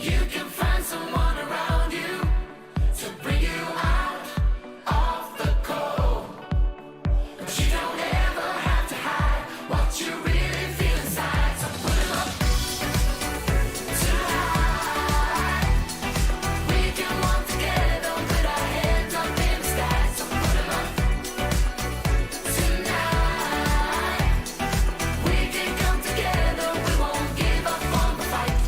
You can find someone around you to bring you out of the cold. But you don't ever have to hide what you really feel inside. So put 'em up too high. We can walk together with our heads up in the sky. So put 'em up tonight. We can come together. We won't give up on the fight.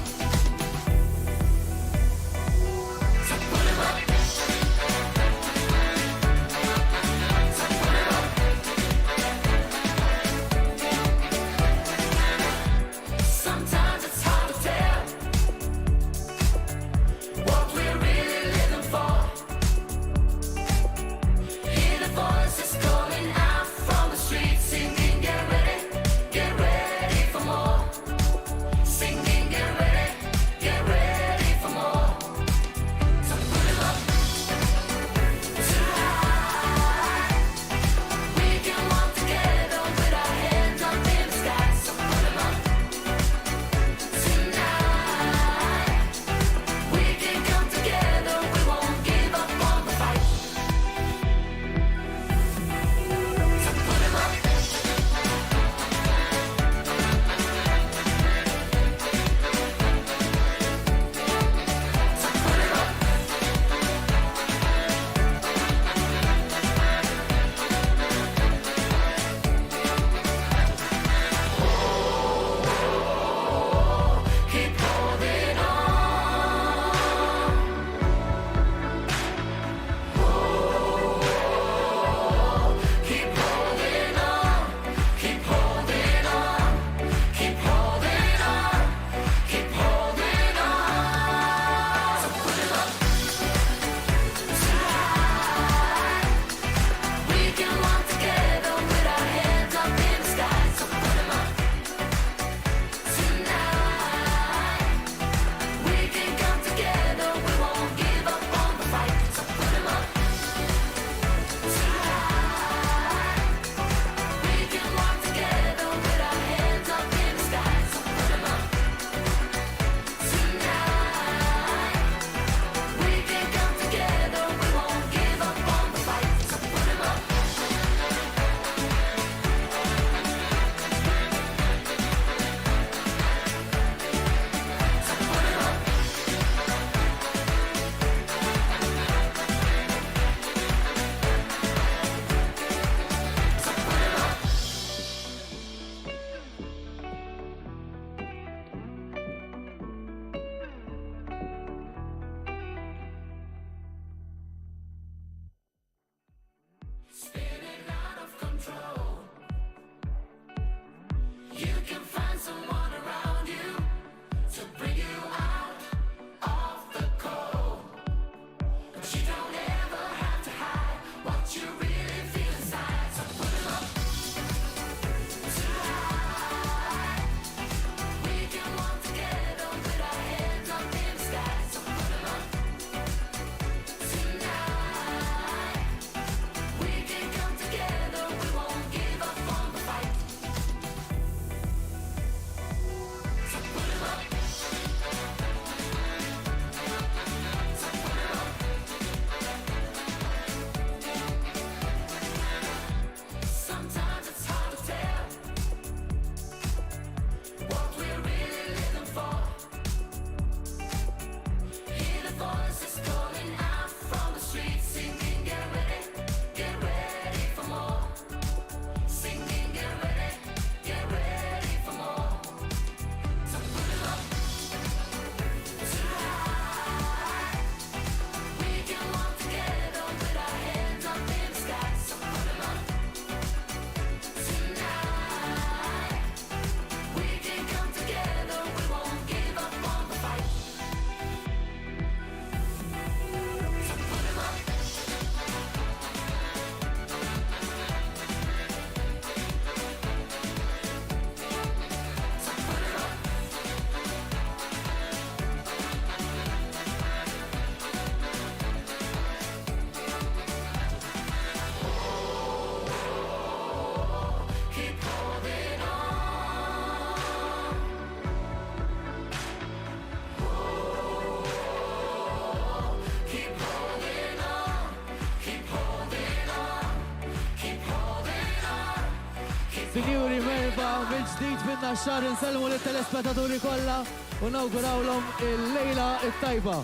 Sinjuri merba, mill-ġdid minna xar nselmu l-telespettaturi kollha u nawgurawlhom il-lejla it-tajba.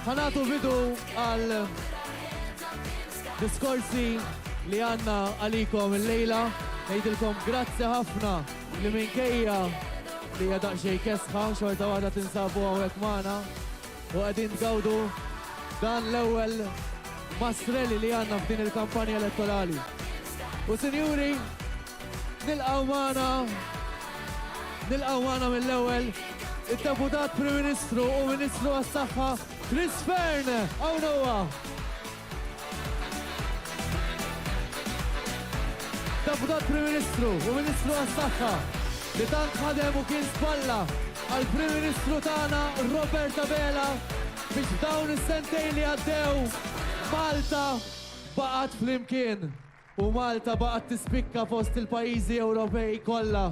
Ħanatu bidu għal diskorsi li għanna għalikom il-lejla. Ngħidilkom grazzi ħafna li minkejja li hija daqsxejn kesħa xorta waħda tinsabu hawnhekk magħna u qegħdin tgawdu dan l-ewwel mastrelli li għandna f'din il-kampanja elettorali. U sinjuri, nilqgħu magħna mill-ewwel id-Deputat Prim Ministru u Ministru għas-Saħħa Chris Fearn hawn huwa. Deputat Prim Ministru u Ministru għas-Saħħa li tant ħadem u kien spalla għal Prim Ministru tagħna Robert Abela biex dawn is-sentejn li għaddew Malta baqgħet flimkien. U Malta baqgħet tispikka fost il-pajjiżi Ewropej kollha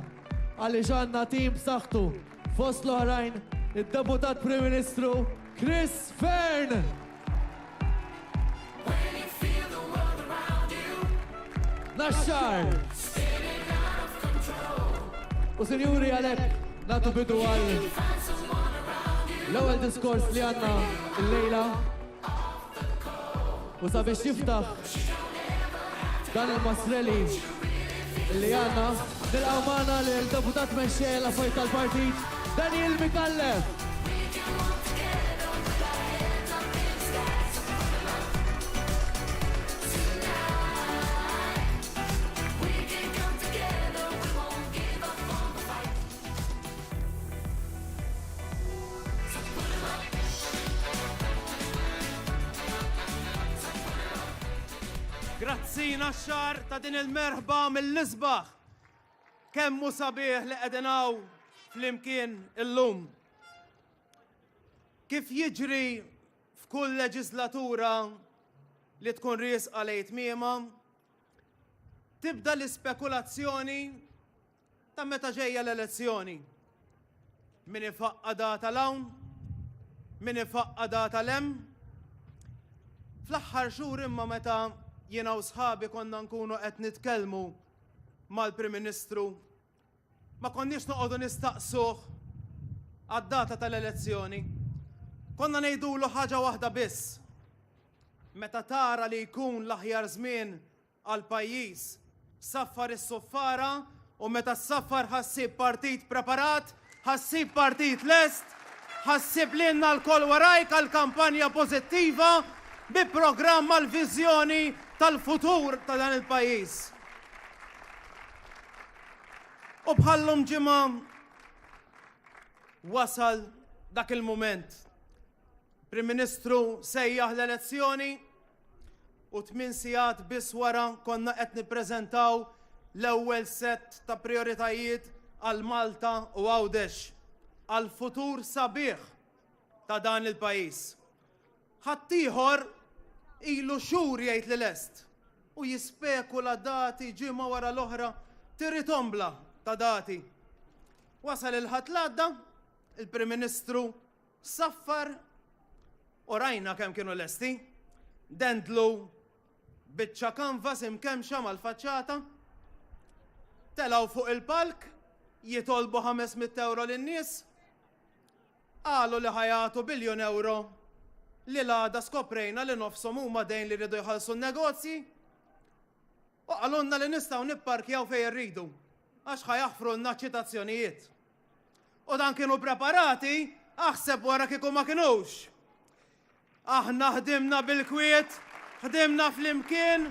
għaliex għandna tim b'saħħtu fost l-oħrajn id-Deputat Prim Ministru Chris Fearn. Naxxar! U sinjuri għalhekk nagħtu bidu għal l-ewwel diskors li għandna l-lejla u sabiex jiftaħ dan il-mastrelli li għanna nilqgħu magħna l-Deputat Mexxej l-affarijiet tal-Partit Daniel Mikallef. Grazzi naxxar ta' din il-merħba mill-isbaħ. Kemmu sabiħ li qegħdin flimkien illum. Kif jiġri f'kull leġislatura li tkun riesqa lejn tmiema, tibda l-ispekulazzjoni ta' meta ġejja l-elezzjoni. Min ifaqqa data l-hawn, min ifaqqa data l-hemm. Fl-aħħar xhur imma meta jiena u sħabi konna nkunu qed nitkellmu mal-Prim Ministru, ma konniex noqogħdu nistaqsuh għad-data tal-elezzjoni. Konna ngħidulu ħaġa waħda biss. Meta tara li jkun l-aħjar żmien għal pajjiż, saffar is-suffara u meta s-saffar ħassib partit preparat, ħassib partit lest, ħassib lilna l-kol warajk għal kampanja pożittiva bi programm għal viżjoni tal-futur ta' dan il-pajjiż. U bħallum ġimgħa wasal dak il-mument. Prim Ministru sejjaħ l-elezzjoni u 8 sigħat biss wara konna qed nippreżentaw l-ewwel set ta' prioritajiet għal Malta u Għawdex għal futur sabiħ ta' dan il-pajjiż. Ħaddieħor ilu xhur jgħid li lest u jispekula dati ġimgħa wara l-oħra tiritombla ta' dati. Wasal il-ħadd l-għadda, il-Prim Ministru saffar u rajna kemm kienu lesti, dendlu biċċa kanvas imkemxa mal-faċċata, telgħu fuq il-palk, jitolbu 500 euro lin-nies, qalu li ħajatu biljun euro li l-għada skoprejna li nofshom huma dejn li rridu jħallsu n-negozji u qalulna li nistgħu nipparkjaw fejn irridu għax ħajaħfrulna ċitazzjonijiet. U dan kienu preparati, aħseb wara kieku ma kinux. Aħna ħdimna bil-kwiet, ħdimna flimkien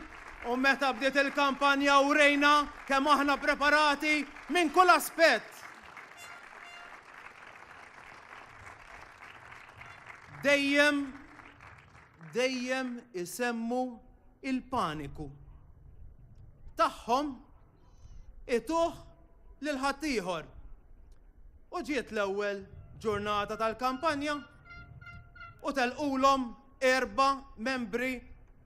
u meta bdiet il-kampanja urejna kemm aħna preparati minn kull aspett. Dejjem isemmu il-paniku tagħhom ituh lil ħaddieħor. U ġiet l-ewwel ġurnata tal-kampanja u telqulhom 4 membri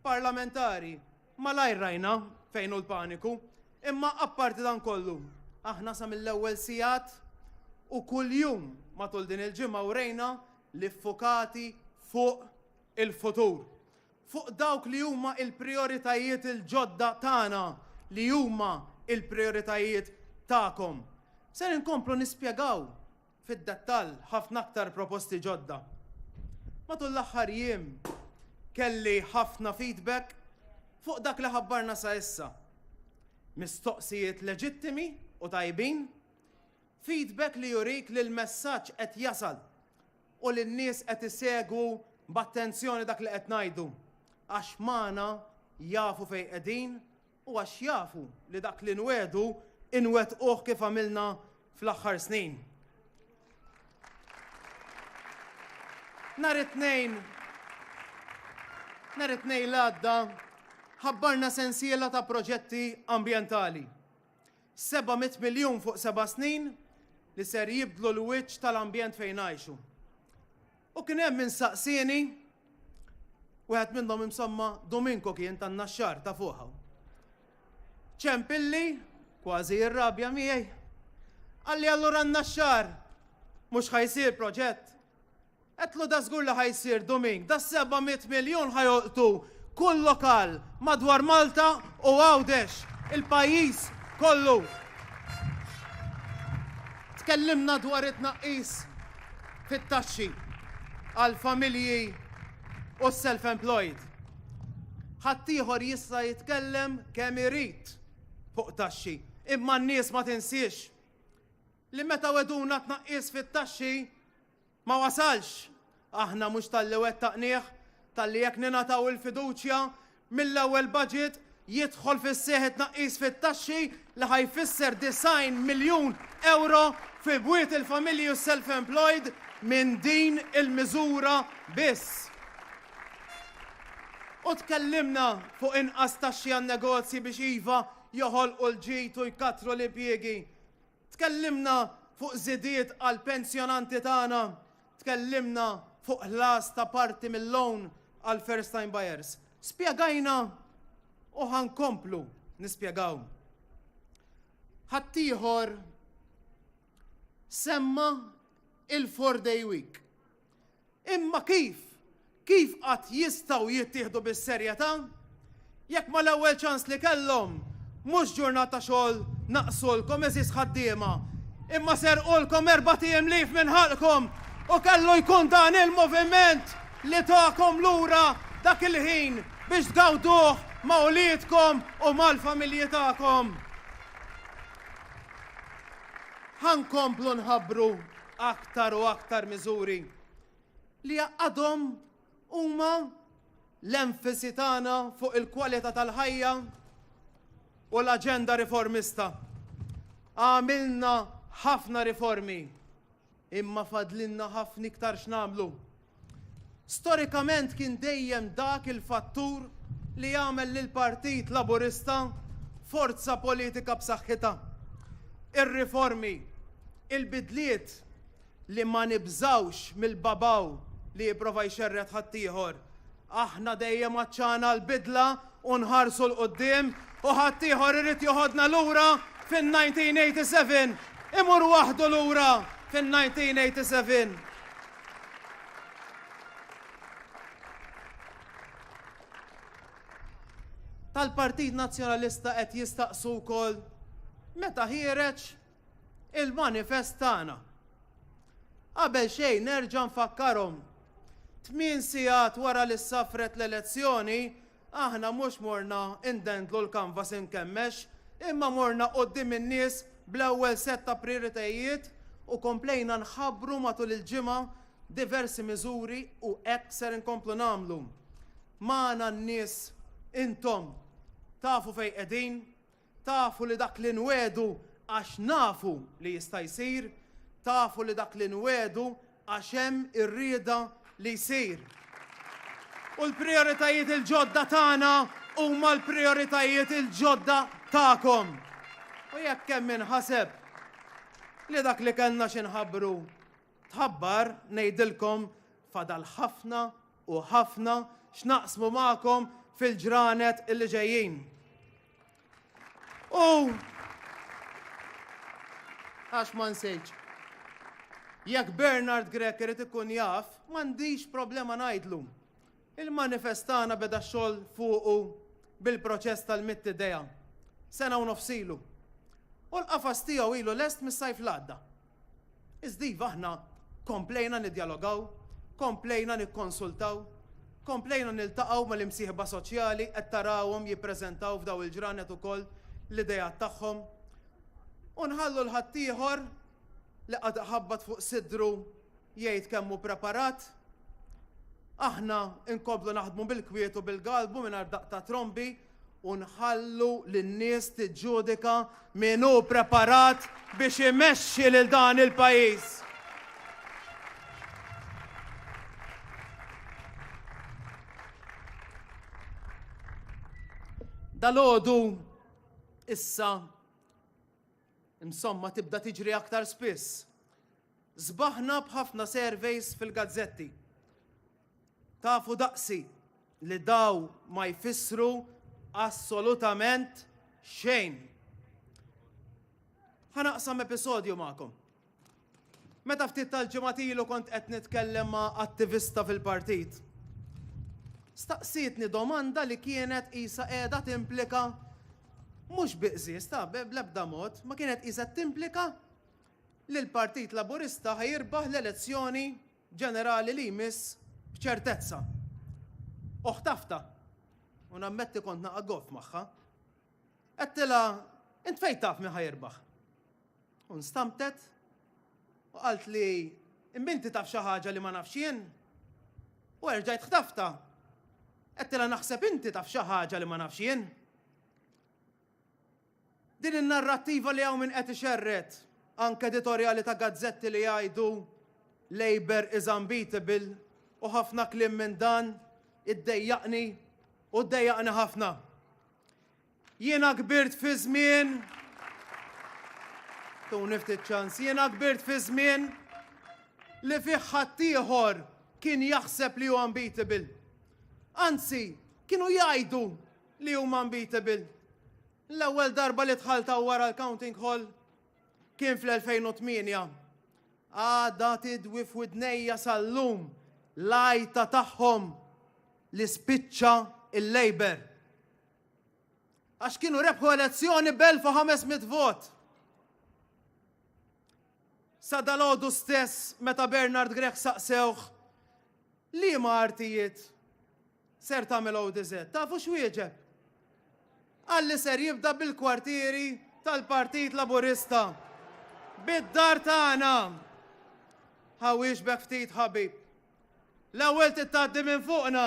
parlamentari. Malajr rajna fejn hu l-paniku, imma apparti dan kollu, aħna sa mill-ewwel sigħat u kuljum matul din il-ġimgħa urejna li ffokati fuq il-futur. Fuq dawk li huma il-prioritajiet il-ġodda tagħna, li huma il-prioritajiet ta'kom. Ser inkomplu nispjegaw fid-dettall ħafna aktar proposti ġodda. Matul l-aħħar jiem kelli ħafna feedback fuq dak li ħabbarna sa issa. Mistoqsijiet leġittimi u tajbin, feedback li jurik li l-messaġġ qed jasal u li n-nies qed isegwu b'attenzjoni dak li qed ngħidu. Għax magħna jafu fejn qegħdin u għax jafu li dak li nwedu inwettquh kif għamilna fl-aħħar snin. Nhar it-tnejn l-għadda ħabbarna sensiela ta' proġetti ambjentali. 700 miljun fuq 7 snin li ser jibdlu l-wiċċ tal-ambjent fejn għajxu. U kien hemm min saqsieni, wieħed minnhom imsomma Dominko kien tan-naxxar ta' fuqha. ċempilli, kważi jirrabja miegħi. Għalli allura n-naxxar mhux ħajsir proġett. Qedlu da żgur li ħajsir Domink, da 700 miljun ħajolqtu kull lokal madwar Malta u Għawdex, il-pajjiż kollu. Tkellimna dwar it-tnaqqis fit-taxxi għall-familji u self-employed. Ħaddieħor jista' jitkellem kemm irid fuq taxxi, imma n-nies ma tinsiex li meta weduna tnaqqis fit-taxxi ma wasalx. Aħna mhux tal-li wettaqnieh, tal-li jekk ningħataw il-fiduċja mill-ewwel budget jidħol fis-seħħ tnaqqis fit-taxxi li ħajfisser 90 miljun euro fi bwiet il-familji u self-employed minn din il-miżura biss. U tkellimna fuq inqas taxxi għan-negozji biex iva joħolqu l-ġid u jkattru l-impjiegi. Tkellimna fuq żidiet għall pensjonanti tagħna. Tkellimna fuq ħlas ta' parti mill-loan għal first time buyers. Spjegajna u ħankomplu nispjegaw. Ħaddieħor semma il-4 day week. Imma kif qatt jistgħu jittieħdu bis-serjetà jekk ma l-ewwel ċans li kellhom mhux ġurnata xogħol naqsulkom eżis ħaddiema, imma serqulkom 4 ijiem lif minn ħalqkom u kellu jkun dan il-moviment li tagħkom lura dak il-ħin biex tgawduh ma' uliedkom u mal-familji tagħkom. Ħankomplu nħabbru aktar u aktar miżuri li għadhom huma l-enfasi tagħna fuq il-kwalità tal-ħajja u l-aġenda riformista. Għamilna ħafna riformi, imma fadlinna ħafna iktar x'namlu. Storikament kien dejjem dak il-fattur li jagħmel lill-Partit Laburista forza politika b'saħħitha. Ir-riformi, il-bidliet li ma nibżawx mill-babaw li jipprova jxerret ħaddieħor. Aħna dejjem aċċana l-bidla u nħarsu l-qoddim u ħaddieħor irid joħodna lura fin-1987. Imur waħdu lura fin-1987. Tal-Partit Nazzjonalista qed jistaqsu wkoll meta ħireġ il-manifest tagħna. Qabel xejn nerġa' nfakkarhom 8 sigħat wara li ssafret l-elezzjoni aħna mhux morna indendlu l-kanvas inkemmex, imma morna quddiem in-nies bl-ewwel set ta' prijoritajiet u komplejna nħabbru matul il-ġimgħa diversi miżuri u hekk ser inkomplu nagħmlu. Magħna n-nies intom tafu fejn qegħdin, tafu li dak li nwedu għax nafu li jista' jsir, tafu li dak li nwedu għax hemm ir-rieda li jsir. U l-prijoritajiet il-ġodda tagħna huma l-prijoritajiet il-ġodda tagħkom. U jekk hemm inħaseb li dak li kellna xi nħabbru tħabbar ngħidilkom fadal ħafna u ħafna x'naqsmu magħkom fil-ġranet illi ġejjin. U għax ma nsejġ. Jekk Bernard Grek irid ikun jaf, m'għandix problema ngħidlu. Il-manifest tagħna beda x-xogħol fuqu bil-proċess tal-mittidea. Sena u nofsilu. U l-qafas tiegħu ilu lest mis-sajf l-għadda. Iżdiva aħna komplejna niddialogaw, komplejna nikkonsultaw, komplejna niltaqgħu mal-imsieħba soċjali qed tarawhom jippreżentaw f'daw il-ġranet ukoll l-idejat tagħhom. U nħallu l-ħaddieħor li qed ħabbat fuq sidru jgħid kemm hu preparat. Aħna inkomplu naħdmu bil-kwiet u bil-galbu mingħajr daqta trombi u nħallu lin-nies tiġġudika min hu preparat biex imexxi lil dan il-pajjiż. Dalgħodu issa insomma tibda tiġri aktar spiss. Żbaħna b'ħafna surveys fil-gazzetti. Tafu daqsi li daw ma jfissru assolutament xejn. Ħanaqsam episodju magħkom. Meta ftit tal-ġimgħat ilu kont qed nitkellem ma' attivista fil-partit. Staqsitni domanda li kienet qisha qiegħda timplika mhux biqżies ta' bl-ebda mod, ma kienet qisha timplika li l-Partit Laburista ħajirbaħ l-elezzjoni ġenerali li jmiss b'ċertezza. Oħtafta. U nammetti kont naqa' goff magħha. Qedtilha int fejn taf min ħajirbaħ. U nstamtet u qalt li imbinti taf xi ħaġa li ma nafx jien. U erġajt ħtafta. Qedtilha naħseb inti taf xi ħaġa li ma nafx jien. Din in-narrattiva li hawn min qed ixerret anke editorjali ta' gazzetti li jgħidu Labour is unbeatable u ħafna kliem minn dan iddejjaqni u ddejjaqni ħafna. Jiena kbirt fi żmien niftit ċans, jiena kbirt fi żmien li fih ħadd ieħor kien jaħseb li huwa unbeatable. Anzi, kienu jgħidu li huma unbeatable. L-ewwel darba li dħalta wara l-Counting Hall kien fl-2008. Għada tidwif widnejja sal-lum lajta tagħhom li spiċċa il-Labour. Għax kienu rebħu elezzjoni b'1500 vot. Sa dalgħodu stess meta Bernard Grech saqsewh li ma artijiet ser tagħmel ODZ. Tafu x'wieġeb? Għalli ser jibda bil-kwartieri tal-Partit Laburista. Bid-dar tagħna. Ħawiex bek ftit ħabib. L-ewwel tittgħaddi minn fuqna.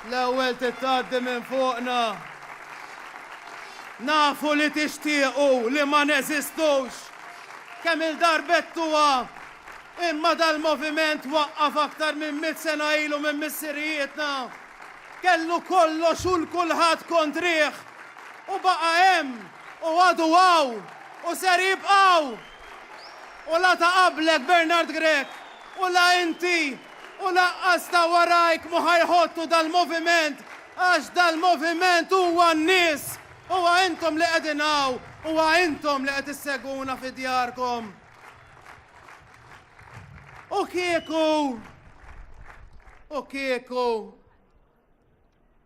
L-ewwel tittgħaddi minn fuqna. Nafu li tixtiequ li ma neżistux. Kemm il-darbettuha. Imma dal-moviment waqqaf aktar minn 100 sena ilu minn missirijietna. Kellu kollox u l-kulħadd kontrih. U baqa' hemm u għadu għaw u ser jibqgħu. U la ta' qablek Bernard Grech u la inti u laqqas ta' warajk mu ħajħottu dal-moviment għax dal-moviment huwa n-nies. Huwa intom li qegħdin hawn, huwa intom li qed isseguna fi djarkom. U kieku,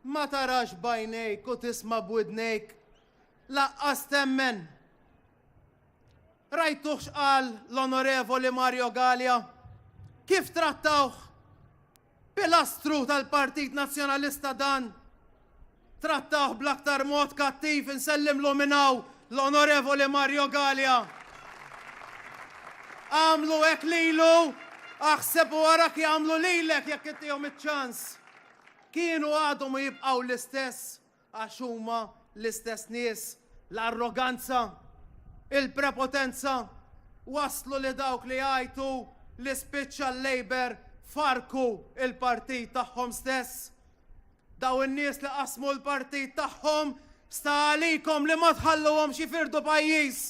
ma tarax bajnejk u tisma' b'widnejk, laqqas temmen. Rajtuh x'qal l-Onorevoli Mario Gallia? Kif trattawh? Pilastru tal-Partit Nazzjonalista dan. Trattawh bl-aktar mod kattiv insellimlu minnaw l-Onorevoli Mario Gallia. Għamlu hekk lilu, aħseb warak jagħmlu lilek jekk ittihom iċ-ċans. Kienu għadhom jibqgħu l-istess għax huma l-istess nies. L-arroganza, il-prepotenza waslu li dawk li jgħidu li spiċċa l-Labour farku il-partit tagħhom stess. Daw in-nies li qasmu l-partit tagħhom sta għalikom li ma tħalluhomx jifirdu pajjiż.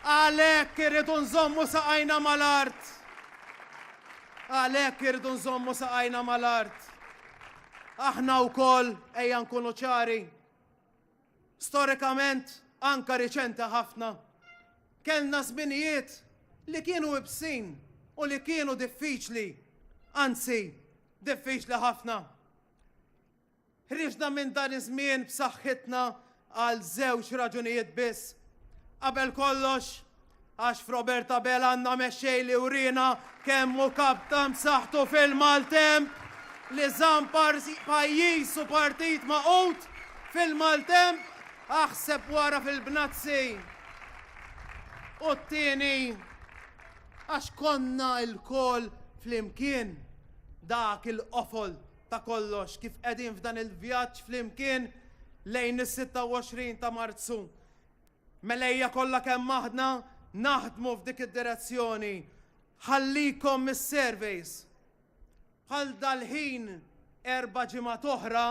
Għalhekk irridu nżommu saqajna mal-art. Għalhekk irridu nżommu saqajna mal-art. Aħna wkoll ejja nkunu ċari. Storikament anka riċenti ħafna kellna żminijiet li kienu ibsin u li kienu diffiċli, anzi diffiċli ħafna. Ħriġna minn dan iż-żmien b'saħħitna għal żewġ raġunijiet biss. Qabel kollox, għax f'Roberta Bela għandna mexxej li urina kemmu kapta msaħħtu fil-Maltemp li żamm pajjiż u partit maqut fil-Maltemp aħseb wara fil-Bnazzi. U t-tieni, għax konna l-kol flimkien dak il-qofol ta' kollox kif qegħdin f'dan il-vjaġġ flimkien lejn is-26 ta' Marzu. Melejja kollha kemm aħna naħdmu f'dik id-direzzjoni. Ħallikom mis-surveys. Bħal dal-ħin 4 ġimgħat oħra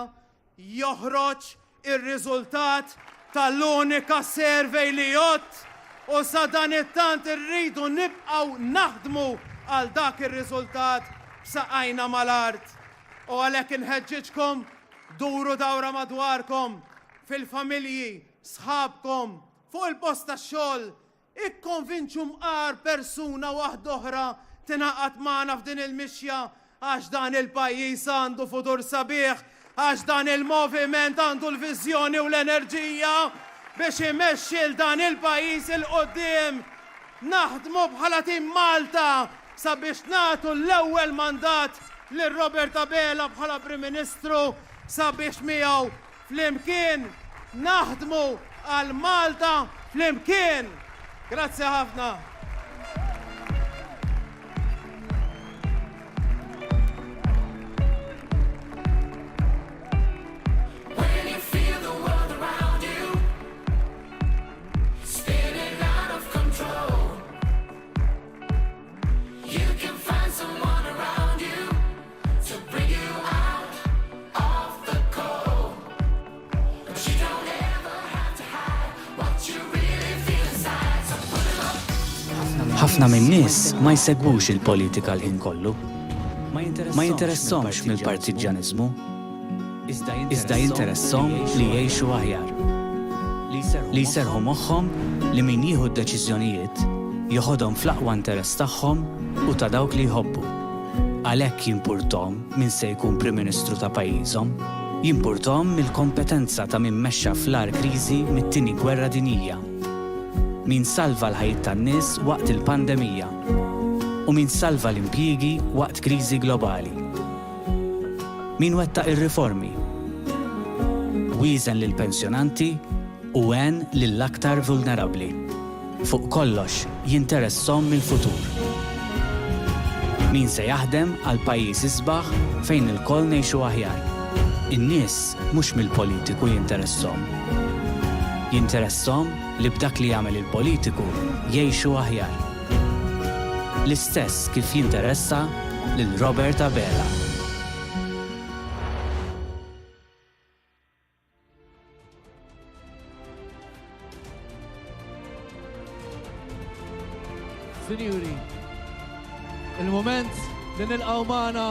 joħroġ ir-riżultat tal-unika survey li jott u sa dan it-tant irridu nibqgħu naħdmu għal dak ir-riżultat b'saqajna mal-art. U għalhekk inħeġġiġkom duru dawra madwarkom, fil-familji, sħabkom, fuq il-post tax-xogħol, ikkonvinċu mqar persuna waħda oħra tingħaqad magħna f'din il-mixja għax dan il-pajjiż għandu futur sabiħ, għax dan il-moviment għandu l-viżjoni u l-enerġija biex imexxi l dan il-pajjiż il-qoddim. Naħdmu bħala tim Malta sabiex nagħtu l-ewwel mandat lil Roberta Bela bħala Prim Ministru sabiex miegħu flimkien naħdmu għal Malta flimkien. Grazzi ħafna. When you feel the world around you spinning out of control, you can find someone around you to bring you out of the cold. But you don't ever have to hide what you really feel inside. So put it up. ħafna min-nies ma jsegwux il-politika l-ħin kollu. Ma jinteressomx mill-partiġjanizmu. Iżda jinteressom li jgħixu aħjar. Li jserħu moħħhom li min jieħu d-deċiżjonijiet joħodhom fl-aqwa interess tagħhom u ta' dawk li jħobbu. Għalhekk jimpurtom min se jkun Prim Ministru ta' pajjiżhom, jimpurtom mill-kompetenza ta' min mexxa fl-ar kriżi mit-tieni gwerra dinjija. Min salva l-ħajt tan-nies waqt il-pandemija u min salva l-impjiegi waqt kriżi globali. Min wettaq ir-riformi, wieżen lill-pensjonanti u għen lill-aktar vulnerabbli. Fuq kollox jinteressom mill-futur. Min se jaħdem għal pajjiż isbaħ fejn il-koll ngħixu aħjar. In-nies mhux mill-politiku jinteressom. Jinteressom li b'dak li jagħmel il-politiku jgħixu aħjar. L-istess kif jinteressa lil Roberta Bela. Sinjuri, il-moment li nilqgħu magħna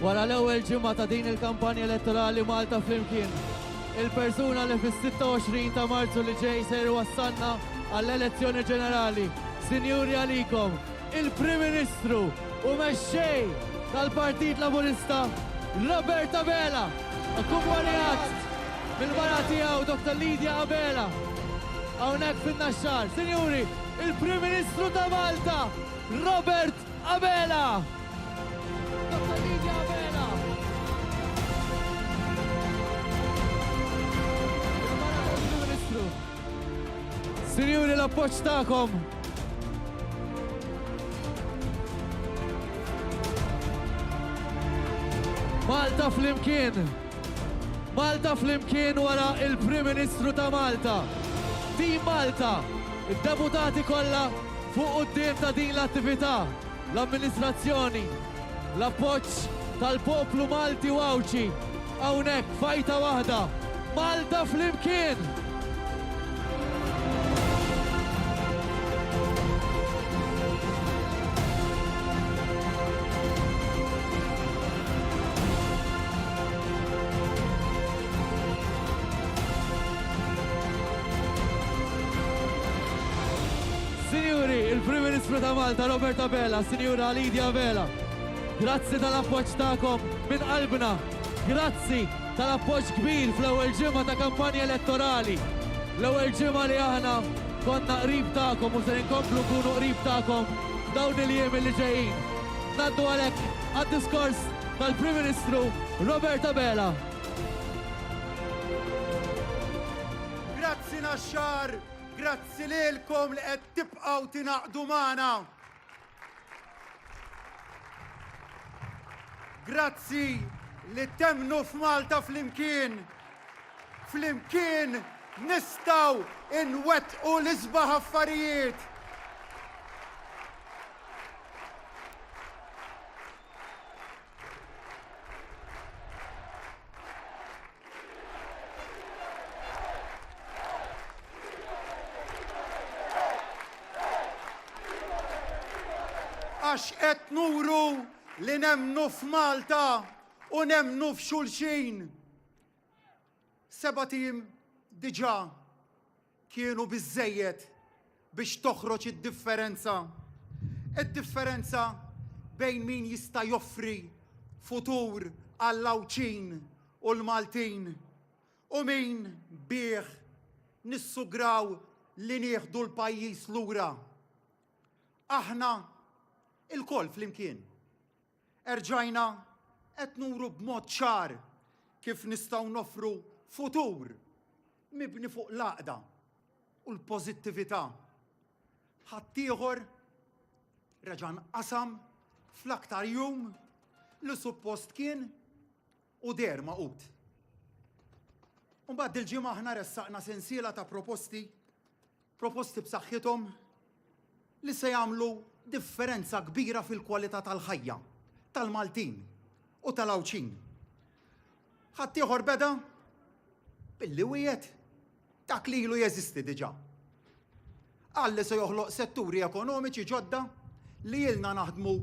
wara l-ewwel ġimgħa ta' din il-kampanja elettorali Malta flimkien. Il-persuna li fis-26 ta' Marzu li ġej se jwassalna għall-elezzjoni ġenerali. Sinjuri għalikom, il-Prim Ministru u mexxej tal-Partit Laburista Roberta Bela, akkumpanjat mill-mara tiegħu Dr. Lidia Abela. Hawnhekk fin-naxxar, Sinjuri, il-Prim Ministru ta' Malta, Robert Abela. Dr. Lidia Abela. Il-Prim Ministru. Sinjuri, l-appoġġ tagħkom. Malta flimkien. Malta flimkien wara il-Prim Ministru ta' Malta. Team Malta, id-deputati kollha fuq quddiem ta' din l-attività, l-amministrazzjoni, l-appoġġ tal-poplu Malti wawċi, hawnhekk fajta waħda, Malta flimkien! Il-Prim Ministru ta' Malta, Roberta Bela, Sinjura Lidia Abela. Grazzi tal-appoġġ tagħkom minn qalbna. Grazzi tal-appoġġ kbir fl-ewwel ġimgħa ta' kampanja elettorali. L-ewwel ġimgħa li aħna konna qrib tagħkom u se inkomplu nkunu qrib tagħkom dawn il-jiem li ġejjin. Naddu għalhekk għad-diskors tal-Prim Ministru Robert Abela. Grazzi Naxxar, grazzi lilkom li qed tibqgħu tingħaqdu magħna. Grazzi li temnu f'Malta flimkien. Flimkien nistgħu inwettqu l-isbaħ affarijiet. Għax qed nuru li nemnu f'Malta u nemnu f'xulxin. 7 tim diġà kienu biżżejjed biex toħroġ id-differenza. Id-differenza bejn min jista' joffri futur għall-Lawċin u l-Maltin u min bih nissugraw li nieħdu l-pajjiż lura. Aħna il-koll flimkien. Erġajna qed nuru b'mod ċar kif nistgħu noffru futur mibni fuq l-għaqda u l-pożittività. Ħaddieħor reġa' nqasam fl-aktar jum li suppost kien u der maqut. Mbagħad il-ġimgħa aħna ressaqna sensiela ta' proposti b'saħħithom li se jagħmlu differenza kbira fil-kwalità tal-ħajja tal-Maltin u tal-Lawċin. Ħaddieħor beda billi wieħed dak li ilu jeżisti diġà. Għalli se joħloq setturi ekonomiċi ġodda li ilna naħdmu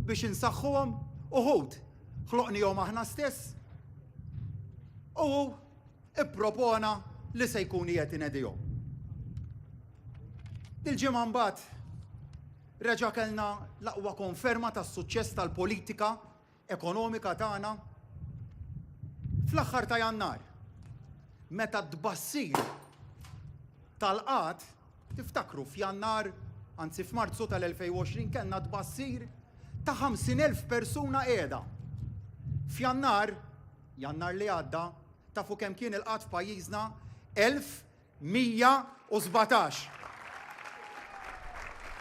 biex insaħħuhom u ħud ħloqnihom aħna stess u ippropona li se jkun qiegħed inedihom. Il-ġimgħa mbagħad reġa' kellna l-aqwa konferma tas-suċċess tal-politika ekonomika tagħna fl-aħħar ta' Jannar. Meta d-tbassir tal-qatt tiftakru f'Jannar, anzi f'Marzu tal-2020 kellna tbassir ta' 50,000 persuna qiegħda. F'Jannar li għadda, tafu kemm kien il-qatt f'pajjiżna 1117.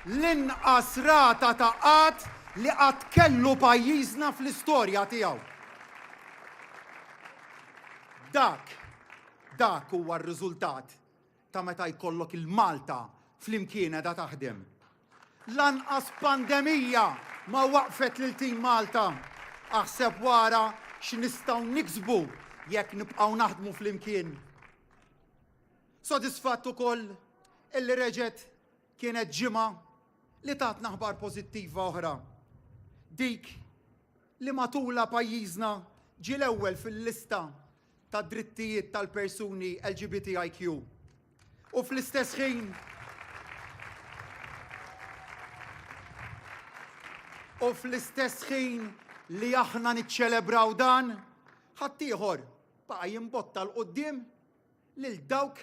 L-inqas rata ta' qatt li qatt kellu pajjiżna fl-istorja tiegħu. Dak huwa r-riżultat ta' meta jkollok il-Malta flimkien qiegħda taħdem. Lanqas pandemija ma waqfet lil tim Malta. Aħseb wara x'nistgħu niksbu jekk nibqgħu naħdmu flimkien. Sodisfatt ukoll illi reġgħet kienet ġimgħa li tatna aħbar pożittiva oħra. Dik li matula pajjiżna ġie l-ewwel fil-lista ta' drittijiet tal-persuni LGBTIQ. U fl-istess ħin li aħna niċċelebraw dan, ħaddieħor baqa' jimbotta l-qudiem lil dawk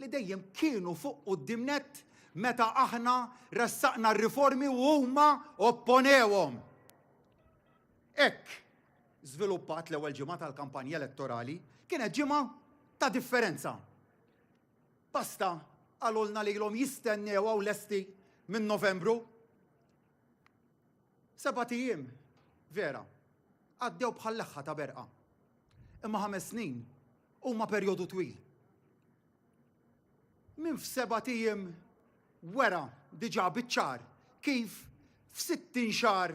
li dejjem kienu fuq qudiemnet meta aħna ressaqna r-riformi u huma opponewhom. Hekk żviluppat l-ewwel ġimgħa tal-kampanja elettorali kienet ġimgħa ta' differenza. Basta għalulna li l-om jistennew għaw lesti minn Novembru. 7 ijiem, vera, għaddew bħal leħħa ta' berqa. Imma 5 snin huma perjodu twil. Min f'7 ijiem wera diġà biċ-ċar kif f'60 xahar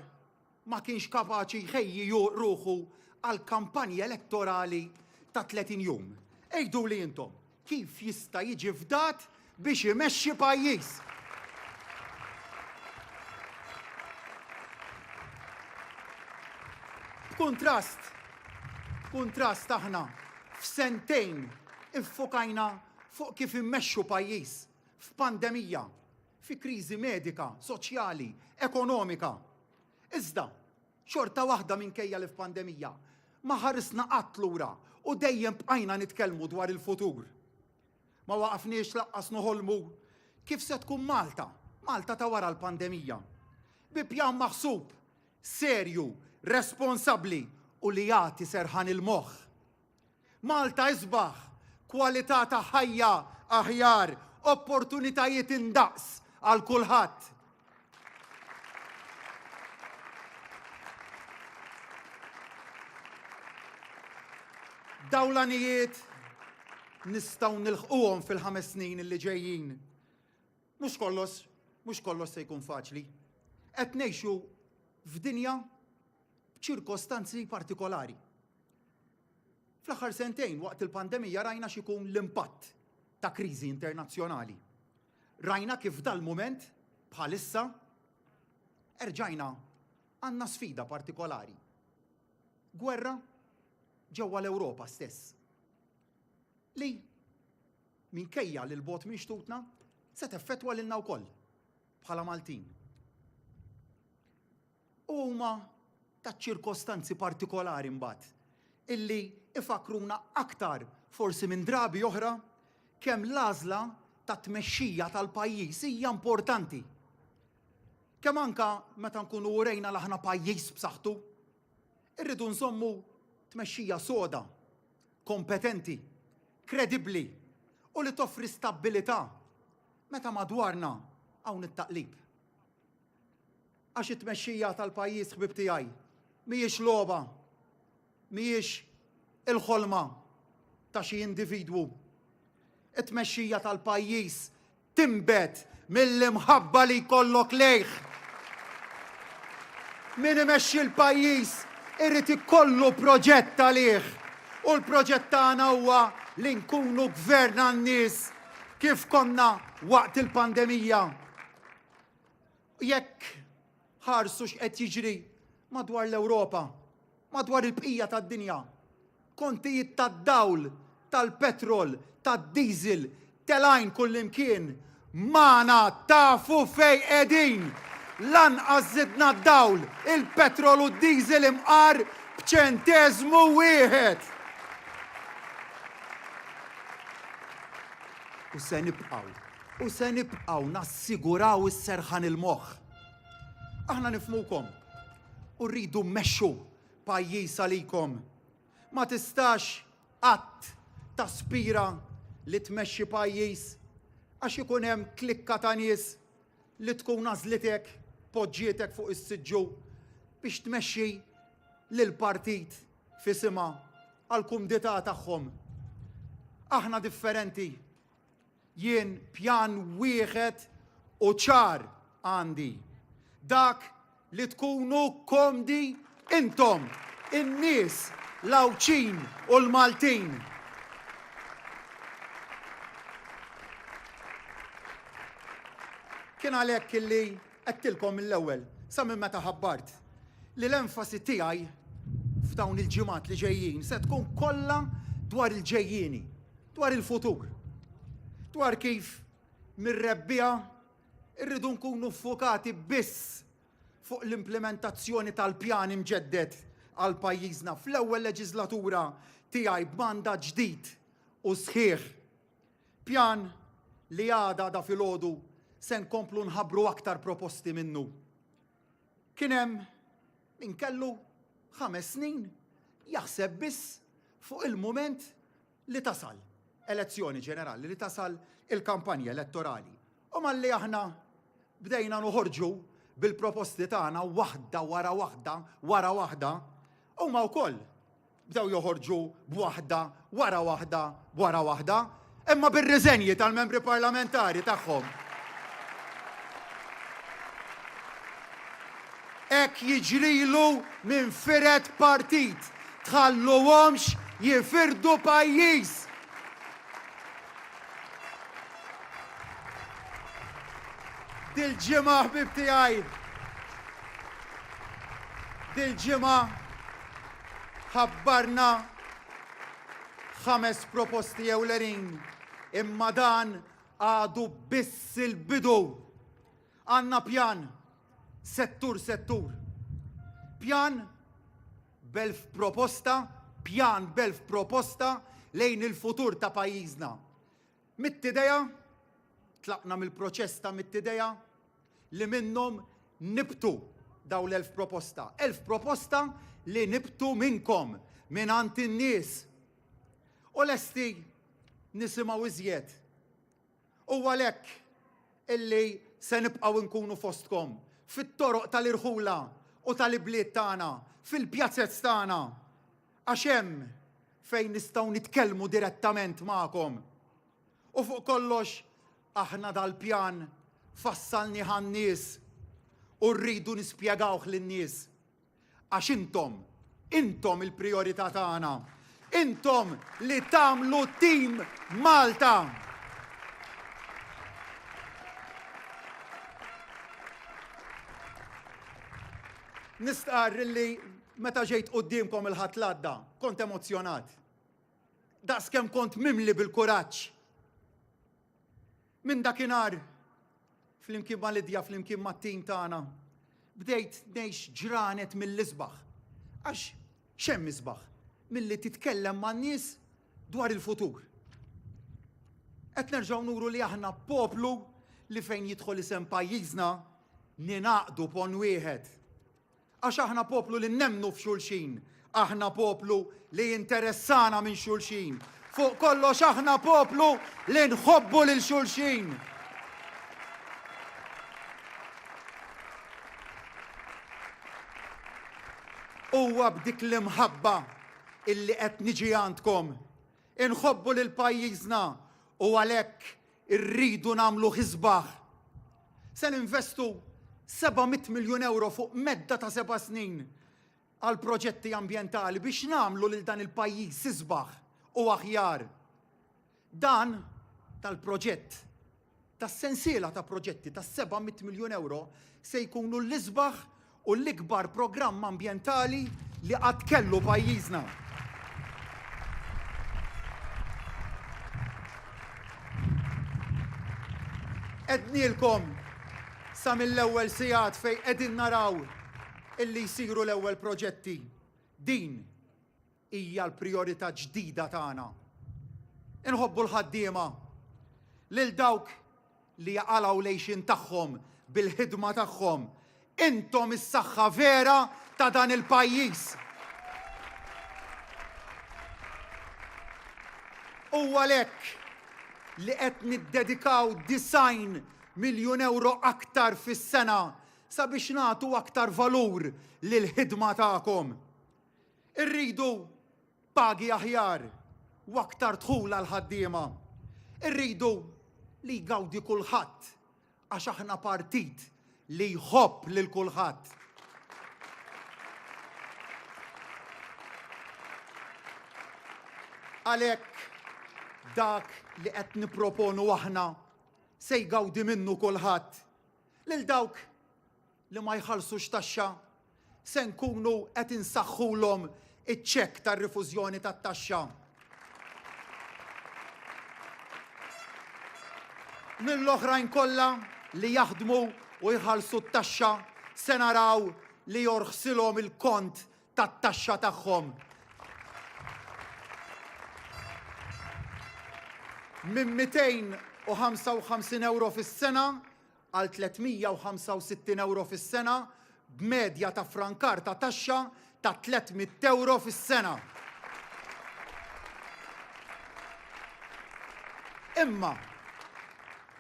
ma kienx kapaċi jħejji ruħu għal kampanja elettorali ta' 30 jum. Ejdu li intom, kif jista' jiġi fdat biex imexxi pajjiż. Kontrast aħna f'sentejn iffokajna fuq kif immexxu pajjiż f'pandemija, fi kriżi medika, soċjali, ekonomika. Iżda, xorta waħda minkejja li f'pandemija ma ħarisna qatt lura u dejjem bqajna nitkellmu dwar il-futur. Ma waqafniex laqqas noħolmu kif se tkun Malta ta' wara l-pandemija. Bi pjan maħsub, serju, responsabbli u li jagħti serħan il-moħħ. Malta isbaħ, kwalità ta' ħajja aħjar, opportunitajiet indaqs għal kulħadd. Dawlanijiet nistgħu nilħquhom fil-5 snin li ġejjin. Mhux kollox se jkun faċli. Qed ngħixu f'dinja b'ċirkostanzi partikolari. Fl-aħħar sentejn waqt il-pandemija rajna x'ikun l-impatt ta' kriżi internazzjonali. Rajna kif dal-mument bħalissa erġajna għandna sfida partikolari. Gwerra ġewwa l-Ewropa stess. Li minkejja li l-bot mixtutna se teffettwa lilna wkoll bħala Maltin. Huma ta' ċirkostanzi partikolari mbagħad illi ifakruna aktar forsi minn drabi oħra kemm l-għażla ta' tmexxija tal-pajjiż hija importanti. Kemm anke meta nkunu urejna l aħna pajjiż b'saħħtu, irridu nżommu tmexxija soda, kompetenti, kredibbli u li toffri stabbilità meta madwarna hawn it-taqlib. Għax it-tmexxija tal-pajjiż ħbib tiegħi mhijiex logħba, mhijiex il-ħolma ta' xi individwu. It-tmexxija tal-pajjiż timbet mill-imħabba li jkollok lejh. Min imexxi l-pajjiż irrid ikollu proġett għalih. U l-proġett tagħna huwa li nkunu gvern għan-nies kif konna waqt il-pandemija. Jekk ħarsu x'qed jiġri madwar l-Ewropa, madwar il-bqija tad-dinja, kontijiet tad-dawl, tal-petrol, tad-diesel, telajn kullimkien, magħna tafu fejn qegħdin. Lanqas żidna d-dawl, il-petrol u d-diesel imqar b'ċenteżmu wieħed. U se nibqgħu nassiguraw is-serħan il-moħħ. Aħna nifhmukom u rridu mmexxu pajjiż għalikom. Ma tistax qatt taspira li tmexxi pajjiż għax ikun hemm klikka ta' nies li tkun għażlitek poġġietek fuq is-siġġu biex tmexxi lil partit f'isima għall-kumdità tagħhom. Aħna differenti. Jien pjan wieħed u ċar għandi. Dak li tkunu komdi intom, in-nies, l-Awċin u l-Maltin. Kien għalhekk illi qedtilkom mill-ewwel sa minn meta ħabbart li l-enfasi tiegħi f'dawn il-ġimgħat li ġejjin se tkun kollha dwar il-ġejjieni, dwar il-futur. Dwar kif mir-rebbija irridu nkunu ffokati biss fuq l-implementazzjoni tal-pjan imġedded għal pajjiżna fl-ewwel leġislatura tiegħi b'mandat ġdid u sħiħ. Pjan li għada da filgħodu se nkomplu nħabbru aktar proposti minnu. Kien hemm min kellu 5 snin jaħseb biss fuq il-mument li tasal elezzjoni ġenerali, li tasal il-kampanja elettorali. U malli aħna bdejna noħorġu bil-proposti tagħna waħda wara waħda wara waħda, huma wkoll bdew joħorġu b'waħda wara waħda wara waħda, imma bir-riżenji tal-membri parlamentari tagħhom. Hekk jiġrilu minn firet partit, tħalluhomx jifirdu pajjiż. Dil-ġimgħa ħbib tiegħi. Dil-ġimgħa ħabbarna 5 proposti ewlenin, imma dan għadu biss il-bidu. Għandna pjan settur. Pjan b'elf proposta, pjan b'elf proposta lejn il-futur ta' pajjiżna. Mit-tideja, tlaqna mill-proċess ta' mit-tideja li minnhom nibtu daw l-1000 proposta. 1000 proposta li nibtu minnkom, minnant in-nies. U lesti nisimgħu iżjed. U għalhekk illi se nibqgħu nkunu fostkom fit-toroq tal-irħula u tal-ibliet tagħna, fil-pjazzezz tagħna. Għax hemm fejn nistgħu nitkellmu direttament magħkom. U fuq kollox aħna dal-pjan fassalni ħan-nies u rridu nispjegawh lin-nies. Għax intom il-prijorità tagħna. Intom li tagħmlu tim Malta. Nistqar li meta ġejt qudiemkom il-ħadd l-għadda, kont emozzjonat. Daqskemm kont mimli bil-kuraġġ. Minn dakinhar flimkien ma' Lidja, flimkien mat-tim tagħna, bdejt ngħix ġranet mill-isbaħ. Għax x'hemm isbaħ? Milli titkellem man-nies dwar il-futur. Qed nerġgħu nuru li aħna poplu li fejn jidħol isem pajjiżna ninaqdu pon wieħed. Għax aħna poplu li nemnu f'xulxin, aħna poplu li jinteressana minn xulxin. Fuq kollox aħna poplu li nħobbu lil xulxin. Huwa b'dik l-imħabba illi qed niġi għandkom. Inħobbu lil pajjiżna u għalhekk irridu nagħmlu ħisbaħ. Se ninvestu 700 miljun euro fuq medda ta' 7 snin għal proġetti ambjentali biex nagħmlu lil dan il-pajjiż isbaħ u aħjar. Dan tal-proġett, tas-sensiela ta' proġetti ta' 700 miljun euro se jkunu l-isbaħ u l-ikbar programm ambjentali li qatt kellu pajjiżna. Ednilkom sa mill-ewwel sigħat fejn qegħdin naraw illi jsiru l-ewwel proġetti. Din hija l-prijorità ġdida tagħna. Inħobbu l-ħaddiema lil dawk li jaqalgħu lejxin tagħhom bil-ħidma tagħhom. Intom is-saħħa vera ta' dan il-pajjiż. U għalhekk li qed niddedikaw 90 miljun euro aktar fis-sena sabiex nagħtu aktar valur lill-ħidma tagħkom. Irridu pagi aħjar u aktar dħul għal ħaddiema. Irridu li jgawdi kulħadd għax aħna partit li jħobb lil kulħadd. Għalhekk dak li qed nipproponu aħna se jgawdi minnu kulħadd. Lil dawk li ma jħallsux taxxa se nkunu qed insaħħulhom iċ-ċekk tar-rifużjoni tat-taxxa. Mill-oħrajn kollha li jaħdmu u jħallsu t-taxxa se naraw li jorħsilhom il-kont tat-taxxa tagħhom. Minn 255 euro fis-sena għal 365 euro fis-sena b'medja ta' frankar ta' taxxa ta' 300 euro fis-sena. Imma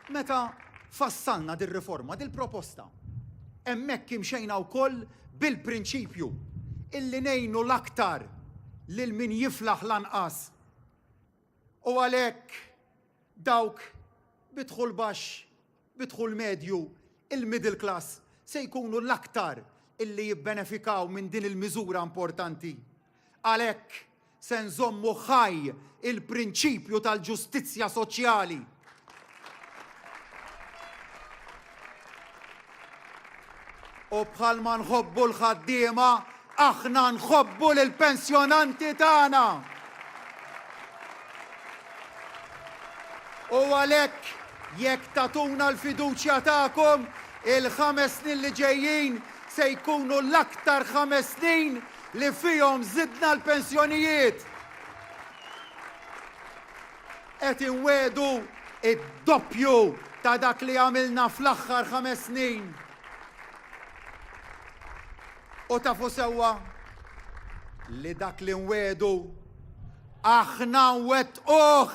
meta fassalna dir-riforma, dil-proposta, hemmhekk imxejna wkoll bil-prinċipju illi ngħinu l-aktar lil min jiflaħ lanqas. U għalhekk dawk bidħul baxx, bidħul medju, il-middle class se jkunu l-aktar illi jibbenefikaw minn din il-miżura importanti. Għalhekk se nżommu ħaj il-prinċipju tal-ġustizzja soċjali. U bħalma nħobbu l-ħaddiema, aħna nħobbu l-pensjonanti tagħna. U għalhekk jekk tatuna l-fiduċja tagħkom il-5 snin li ġejjin se jkunu l-aktar 5 snin li fihom zidna l-pensjonijiet. Qed inwedu id-doppju ta' dak li għamilna fl-aħħar 5 snin. U tafu sewwa li dak li nwedu aħna nwettquh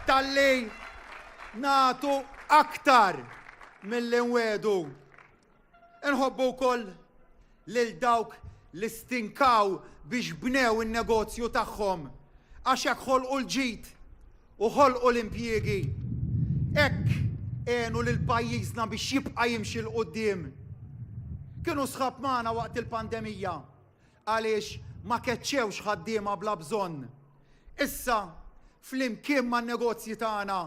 talli nagħtu aktar milli nwedu. Inħobbu wkoll lil dawk li stinkaw biex bnew in-negozju tagħhom għax hekk ħolqu l-ġid u ħolqu l-impjiegi. Hekk għenu lil pajjiżna biex jibqa' jimxi l qudiem. Kienu sħab magħna waqt il-pandemija għaliex ma keċċewx ħaddiema bla bżonn. Issa flimkien man-negozji tagħna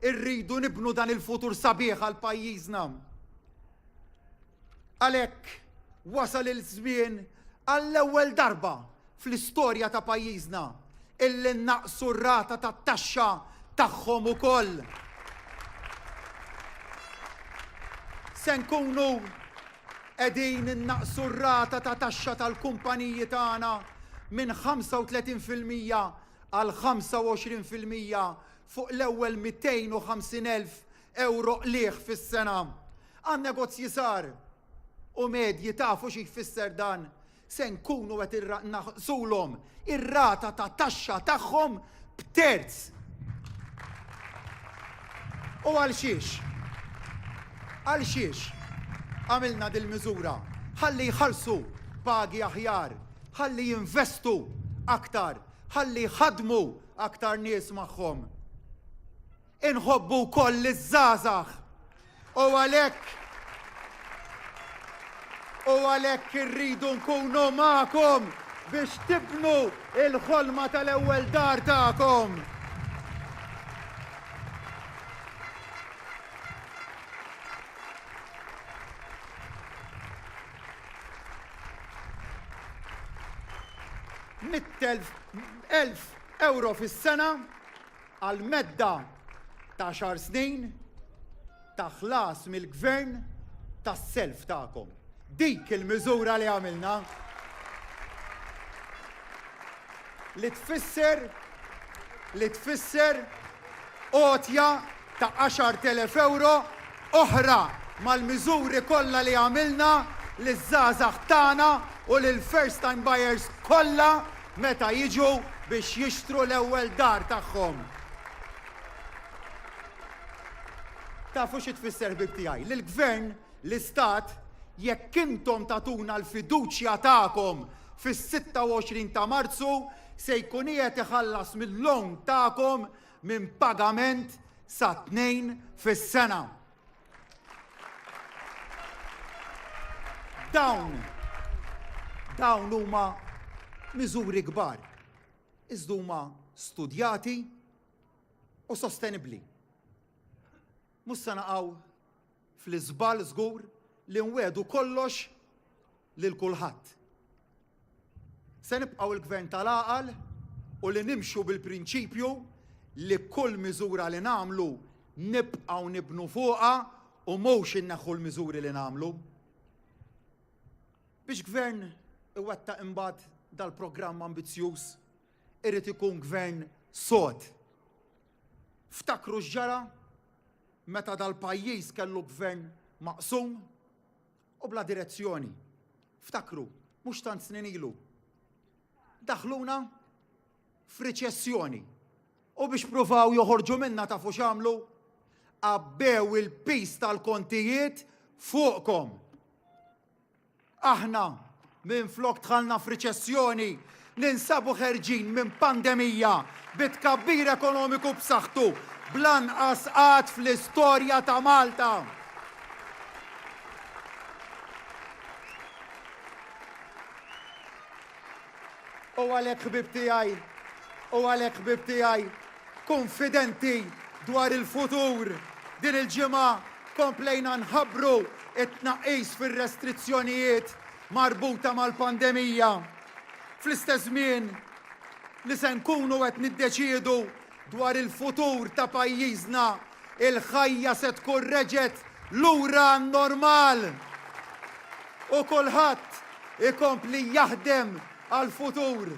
irridu nibnu dan il-futur sabiħ għal pajjiżna. Għalhekk wasal il-żmien għall-ewwel darba fl-istorja ta' pajjiżna illi naqsu r-rata tat-taxxa tagħhom ukoll. Se nkunu qegħdin innaqsu r-rata ta' taxxa tal-kumpaniji tagħna minn 35% għal 25% fuq l-ewwel 250,000 euro qlieħ fis-sena. Għan negozji sar u medji tafu xi jfisser dan. Se nkunu qed naqsulhom ir-rata ta' taxxa tagħhom b'terz. U għal xiex? Għal xiex għamilna dil-miżura? Ħalli jħallsu pagi aħjar, ħalli jinvestu aktar, ħalli jħadmu aktar nies magħhom. Inħobbu wkoll iż-żgħażagħ u għalhekk irridu nkunu magħkom biex tibnu il-ħolma tal-ewwel dar tagħkom. €100,000 euro fis-sena għal medda ta' 10 snin ta' ħlas mill-gvern tas-self tagħkom. Dik il-miżura li għamilna li tfisser qotja ta' 10,000 euro oħra mal-miżuri kollha li għamilna liż-żgħażagħ tagħna u lil first time buyers kollha meta jiġu biex jixtru l-ewwel dar tagħhom. Tafu xi tfisser bib tiegħi? Lill-gvern, l-istat, jekk intom tatuna l-fiduċja tagħkom fis-26 ta' Marzu se jkun qiegħed iħallas mill-loan tagħkom minn pagament sa 2 fis-sena. Dawn huma miżuri kbar. Iżda huma studjati u sostenibbli. Mhux se naqgħu fl-iżbal żgur li nwedu kollox lil kulħadd. Se nibqgħu l-gvern tal-għaqal u li nimxu bil-prinċipju li kull miżura li nagħmlu nibqgħu nibnu fuqha u mhux inneħħu l-miżuri li nagħmlu. Biex gvern iwettaq imbagħad dal-programm ambizzjuż irid ikun gvern sod. Ftakru x'ġara meta dal-pajjiż kellu gvern maqsum u bla direzzjoni. Ftakru, mhux tant snin ilu. Daħluna f'riċessjoni. U biex pruvaw joħorġu minnha tafu x'għamlu? Qabbew il-pis tal-kontijiet fuqkom. Aħna minflok dħalna f'riċessjoni ninsabu ħerġin minn pandemija bitkabbir ekonomiku b'saħħtu blanqas qatt fl-istorja ta' Malta. U għalhekk ħbib tiegħi, konfidenti dwar il-futur. Din il-ġimgħa komplejna nħabbru it-tnaqqis fir-restrizzjonijiet marbuta mal-pandemija. Fl-istess żmien li se nkunu qed niddeċiedu dwar il-futur ta' pajjiżna, il-ħajja se tkun reġgħet lura n-normal. U kulħadd ikompli jaħdem għal-futur.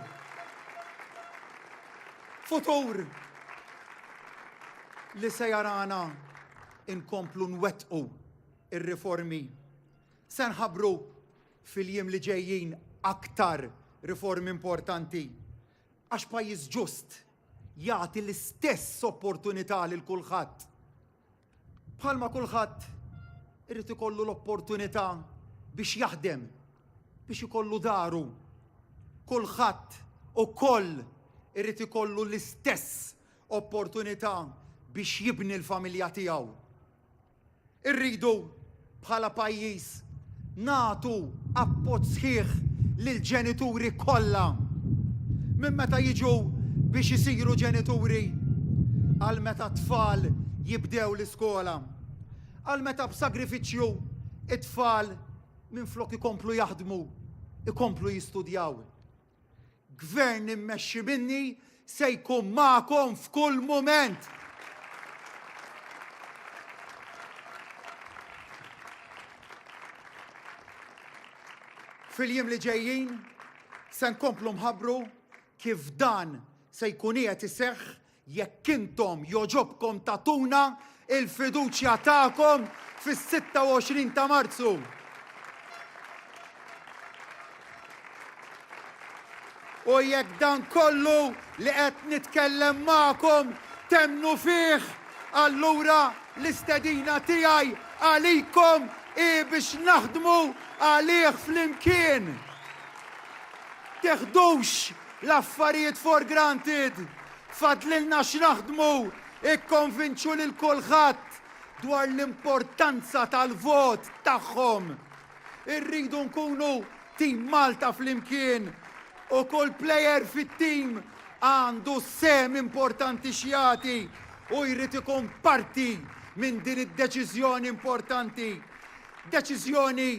Futur li se jarana inkomplu nwettqu ir-riformi. Se nħabbru fil-jiem li ġejjin aktar riformi importanti. Għax pajjiż ġust jagħti l-istess opportunità lil kulħadd. Bħalma kulħadd irid ikollu l-opportunità biex jaħdem, biex ikollu daru. Kulħadd ukoll irid ikollu l-istess opportunità biex jibni l-familja tiegħu. Irridu bħala pajjiż nagħtu appoġġ sħiħ lill-ġenituri kollha. Minn meta jiġu biex isiru ġenituri għal meta tfal jibdew l-iskola. Għal meta b'sagrifiċċju it-tfal minflok ikomplu jaħdmu, ikomplu jistudjaw. Gvern immexxi minni se jkun magħkom f'kull mument. Fil-jiem li ġejjin se nkomplu mħabbru kif dan se jkun qiegħed iseħħ jekk intom joġobkom tatuna il-fiduċja tagħkom fis-26 ta' Marzu. U jekk dan kollu li qed nitkellem magħkom temnu fih, allura l-istedina tiegħi għalikom biex naħdmu għalih flimkien. Teħdux l-affarijiet for granted. Fadlilna x'naħdmu, ikkonvinċu lil kulħadd dwar l-importanza tal-vot tagħhom. Irridu nkunu tim Malta flimkien u kull plejer fit-tim għandu sem importanti xjati u jrid ikun parti minn din id-deċiżjoni importanti. Deċiżjoni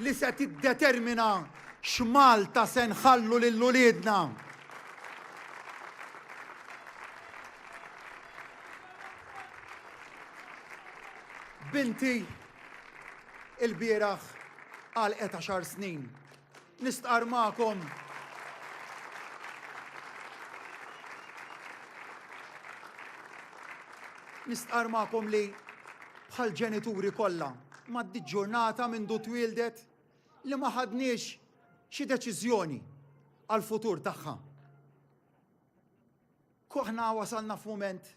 li se tiddetermina x'Malta se nħallu lil uliedna. Binti il-bieraħ għal 10 snin. Nistqar magħkom li bħal ġenituri kollha m'għaddiet ġurnata mindu twildet li ma ħadniex xi deċiżjoni għall futur tagħha. Aħna wasalna f'mument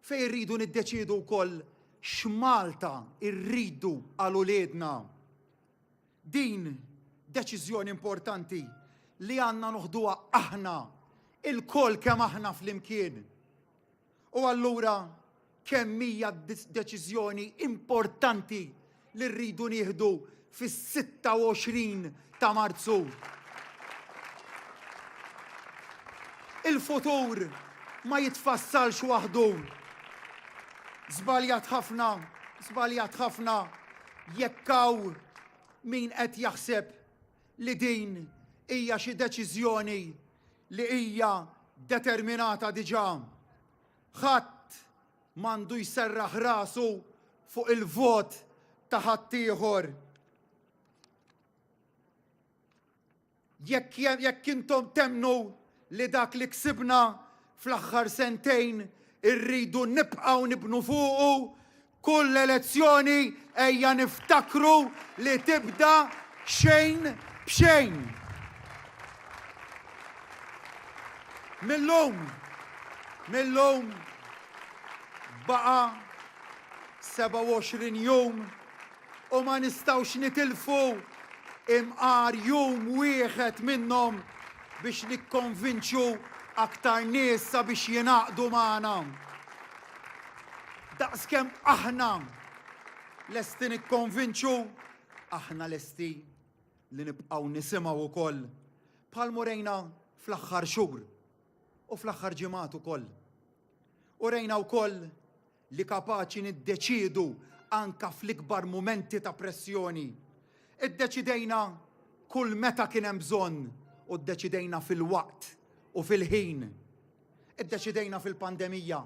fejn irridu niddeċiedu wkoll x'Malta rridu għal uliedna. Din deċiżjoni importanti li għandna noħduha aħna il-koll kemm aħna flimkien. U allura kemm hija deċiżjoni importanti li rridu nieħdu fis-26 ta' Marzu. Il-futur ma jitfassalx waħdu. Żbaljat ħafna jekk hawn min qed jaħseb li din hija xi deċiżjoni li hija determinata diġà. Ħadd m'għandu jserraħ rasu fuq il-vot ta' ħaddieħor. Jekk intom temnu li dak li ksibna fl-aħħar sentejn irridu nibqgħu nibnu fuqu, kull elezzjoni ejja niftakru li tibda xejn b'xejn. Millum baqa 27 jum u ma nistgħux nitilfu imqar jum wieħed minnhom biex nikkonvinċu aktar nies sabiex jingħaqdu magħna. Daqskemm aħna lesti nikkonvinċu, aħna lesti li nibqgħu nisimgħu wkoll bħal rejna fl-aħħar xhur u fl-aħħar ġimgħat ukoll. U rejna wkoll li kapaċi niddeċiedu anke fl-ikbar mumenti ta' pressjoni. Iddeċidejna kull meta kien hemm bżonn u ddeċidejna fil-waqt u fil-ħin. Iddeċidejna fil-pandemija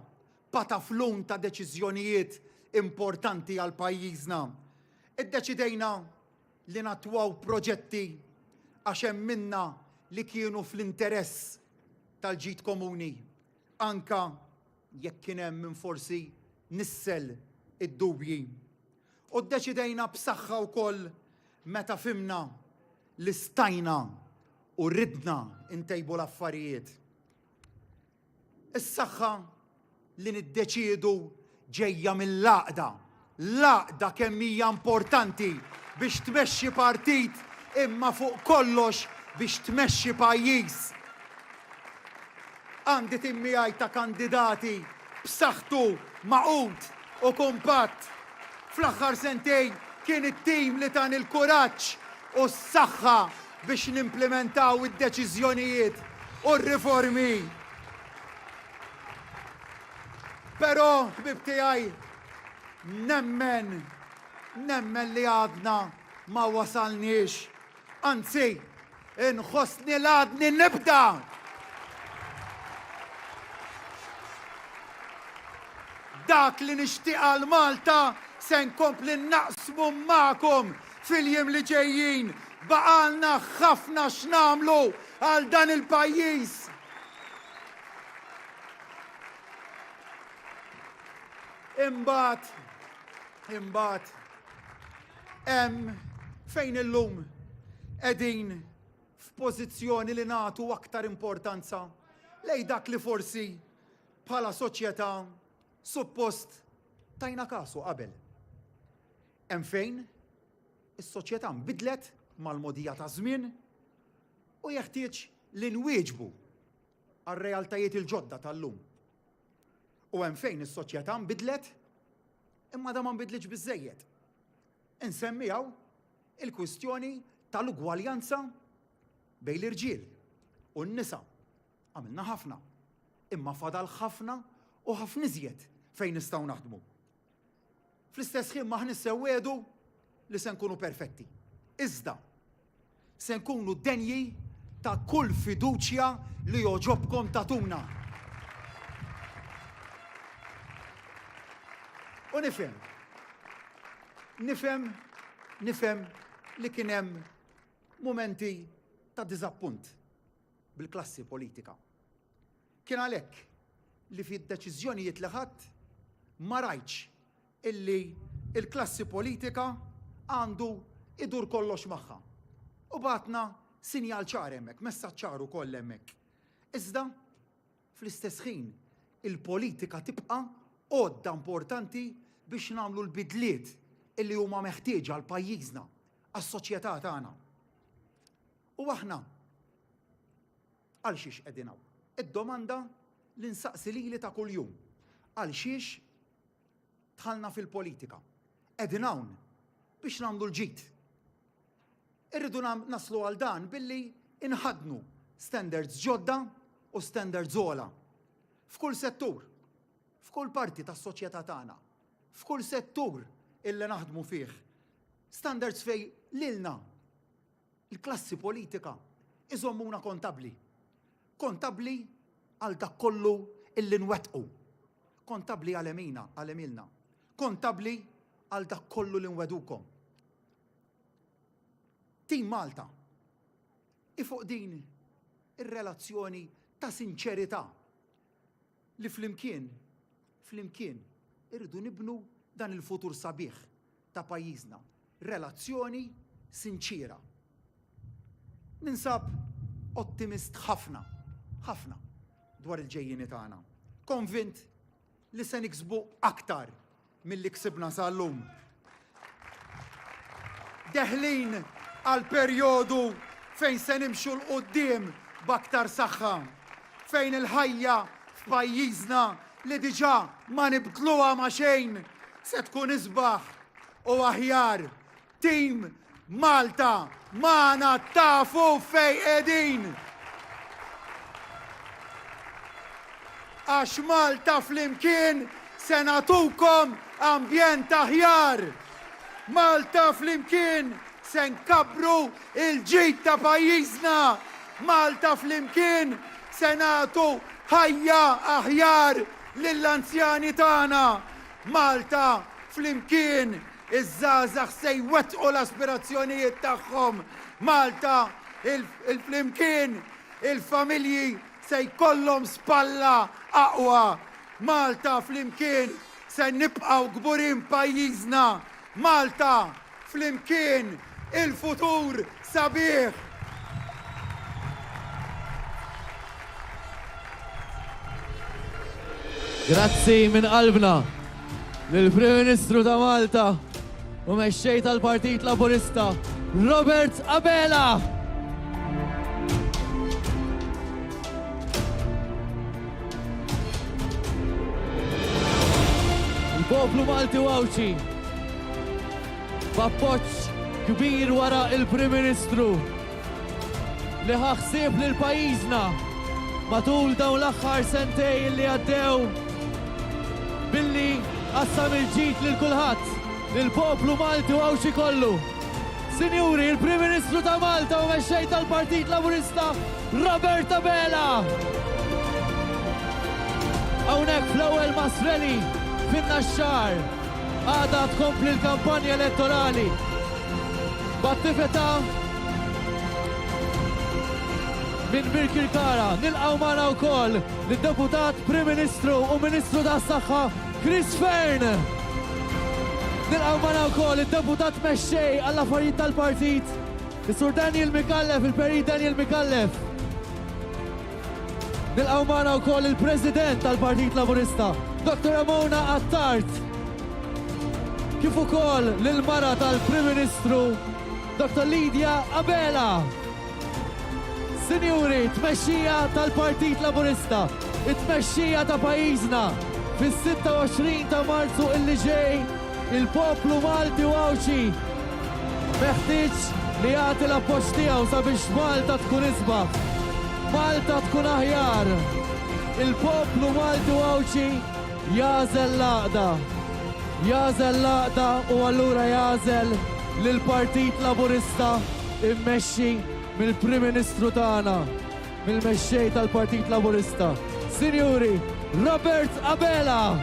pataflun ta' deċiżjonijiet importanti għal pajjiżna. Iddeċidejna li nattwaw proġetti għax hemm minna li kienu fl-interess tal-ġid komuni, anka jekk kien hemm minn forsi nissel id-dubji. U ddeċidejna b'saħħa wkoll meta fimna li stajna u ridna intejbu l-affarijiet. Is-saħħa li niddeċiedu ġejja mill-laqda. Laqda kemm hija importanti biex tmexxi partit imma fuq kollox biex tmexxi pajjiż. Għandi tim miegħi ta' kandidati b'saħħtu maqut u kumpatt. Fl-aħħar sentejn kien it-tim li tan il-kuraġġ u s-saħħa biex nimplementaw id-deċiżjonijiet u r-riformi. Però ħbib tiegħi nemmen li għadna ma wasalniex. Anzi, inħossni l-għadni nibda. Dak li nixtieq għal Malta se nkompli naqsmu magħkom fil-jiem li ġejjin. Baqalna ħafna x'namlu għal dan il-pajjiż. Imbagħad hemm fejn illum qegħdin f'pożizzjoni li nagħtu aktar importanza lejn dak li forsi bħala soċjetà suppost tajna kasu qabel. Hemm fejn is-soċjetà nbidlet mal-modija ta' żmien u jeħtieġ li nwieġbu għar-realtajiet il-ġodda tal-lum. U hemm fejn is-soċjetà nbidlet imma da ma nbidlitx biżżejjed. Insemmihaw il-kwistjoni tal-ugwaljanza bejn l-irġiel u n-nisa. Għamilna ħafna, imma fadal ħafna u ħafna iżjed fejn nistgħu naħdmu. Fl-istess ħin maħni sewwedu li se nkunu perfetti. Iżda se nkunu denji ta' kull fiduċja li joġobkom tatuna. U nifhem li kien hemm momenti ta' diżappunt bil-klassi politika. Kien għalhekk li fid-deċiżjonijiet li ħadd ma rajtx illi il-klassi politika għandu idur kollox magħha. U batna sinjal ċar hemmhekk, messaġġ ċar ukoll hemmhekk. Iżda fl-istess ħin il-politika tibqa' għodda importanti biex nagħmlu l-bidliet illi huma meħtieġa għal pajjiżna, għas-soċjetà tagħna. U aħna għal xiex qegħdin hawn? Id-domanda li nsaqsi lili ta' kuljum. Għal xiex dħalna fil-politika? Qegħdin hawn biex nagħmlu l-ġid. Irridu naslu għal dan billi inħadnu standards ġodda u standards ogħla. F'kull settur, f'kull parti tas-soċjetà tagħna, f'kull settur illi naħdmu fih. Standards fej lilna il-klassi politika iżommuna kontabli. Kontabli għal dak kollu illi nwettqu. Kontabli għal emilna. Kontabli għal dak kollu li nwedukom. Tim Malta ifuq din ir-relazzjoni ta' sinċerità li flimkien irridu nibnu dan il-futur sabiħ ta' pajjiżna. Relazzjoni sinċira. Ninsab ottimist ħafna dwar il-ġejjini tagħna. Konvint li se niksbu aktar milli ksibna sal-lum. Deħlin għal perjodu fejn se nimxu l-qudiem b'aktar saħħa, fejn il-ħajja f'pajjiżna li diġà ma nibdluha ma' xejn se tkun isbaħ u aħjar. Tim Malta magħna tafu fejn qegħdin. Għax Malta flimkien se nagħtukom ambjent aħjar. Malta flimkien se nkabbru il-ġid ta' pajjiżna. Malta flimkien se nagħtu ħajja aħjar lill-anzjani tagħna. Malta flimkien iż-żgħażagħ se jwettqu l-aspirazzjonijiet tagħhom. Malta il-flimkien, il-familji se jkollhom spalla aqwa. Malta flimkien se nibqgħu gburin pajjiżna. Malta flimkien il-futur sabiħ. Grazzi minn qalbna lill-Prim Ministru ta' Malta u mexxej tal-Partit Laburista, Robert Abela. Il-poplu Malti wawċi b'appoġġ kbir wara il-Prim Ministru li ħaħsib lil pajjiżna matul dawn l-aħħar sentej li għaddew billi qassam il-ġid lil kulħadd, lill-poplu Malti wawċi kollu. Sinjuri, il-Prim Ministru ta' Malta u mexxej tal-Partit Laburista, Robert Abela. Hawnhekk fl-ewwel Masreli fin-Naxxar għadha tkompli l-kampanja elettorali b'attività minn Birkirkara. Nilqgħu magħna wkoll lid-Deputat Prim Ministru u Ministru tas-Saħħa Chris Fern. Nilqgħu magħna wkoll id-Deputat mexxej għall-affarijiet tal-Partit, is-Sur Daniel Mikallef, il-Perit Daniel Mikallef. Nilqgħu magħna wkoll il-President tal-Partit Laburista, Dr. Ramona Attart. Kif ukoll lill-mara tal-Prim Ministru, Dr. Lydia Abela. Sinjuri, tmexxija tal-Partit Laburista, it-tmexxija ta' pajjiżna fis-26 ta' Marzu illi ġej, il-poplu Malti wawċi meħtieġ li jagħti l-appoġġ tiegħu sabiex Malta tkun isbaħ, Malta tkun aħjar. Il-poplu Malti wawċi jażel l-għaqda. Jażel l-għaqda u allura jażel lill-Partit Laburista immexxi mill-Prim Ministru tagħna, mill-mexxej tal-Partit Laburista. Sinjuri, Robert Abela.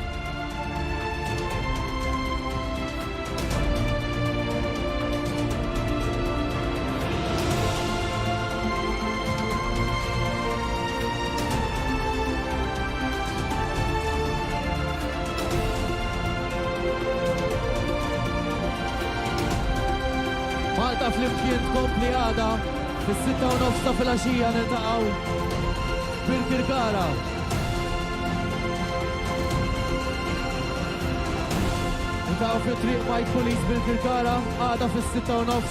Malta flimkien tkompli għada fis-6:30 ta' filgħaxija niltaqgħu Birkirkara. Niltaqgħu fit-triq White Police Birkirkara għada fis-6:30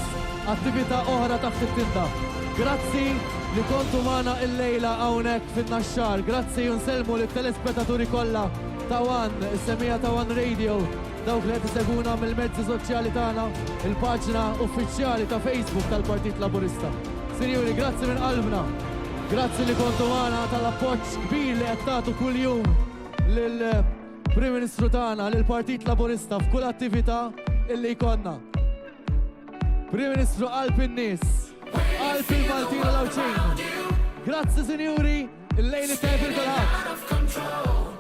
attività oħra taħt it-tinda. Grazzi li kontu magħna illejla hawnhekk fin-Naxxar. Grazzi u nsellmu lit-telespettaturi kollha ta' One, is-semija ta' One Radio, dawk li qed iseguna mill-mezzi soċjali tagħna, il-paġna uffiċjali ta' Facebook tal-Partit Laburista. Sinjuri, grazzi minn qalbna. Grazzi li kontu magħna tal-appoġġ kbir li qed tagħtu kuljum lill-Prim Ministru tagħna, lill-Partit Laburista f'kull attività illi jkollna. Prim Ministru qalb in-nies, qalb il-Maltin u l-Awċin. Grazzi sinjuri, il-lejli tajb il-kulħadd.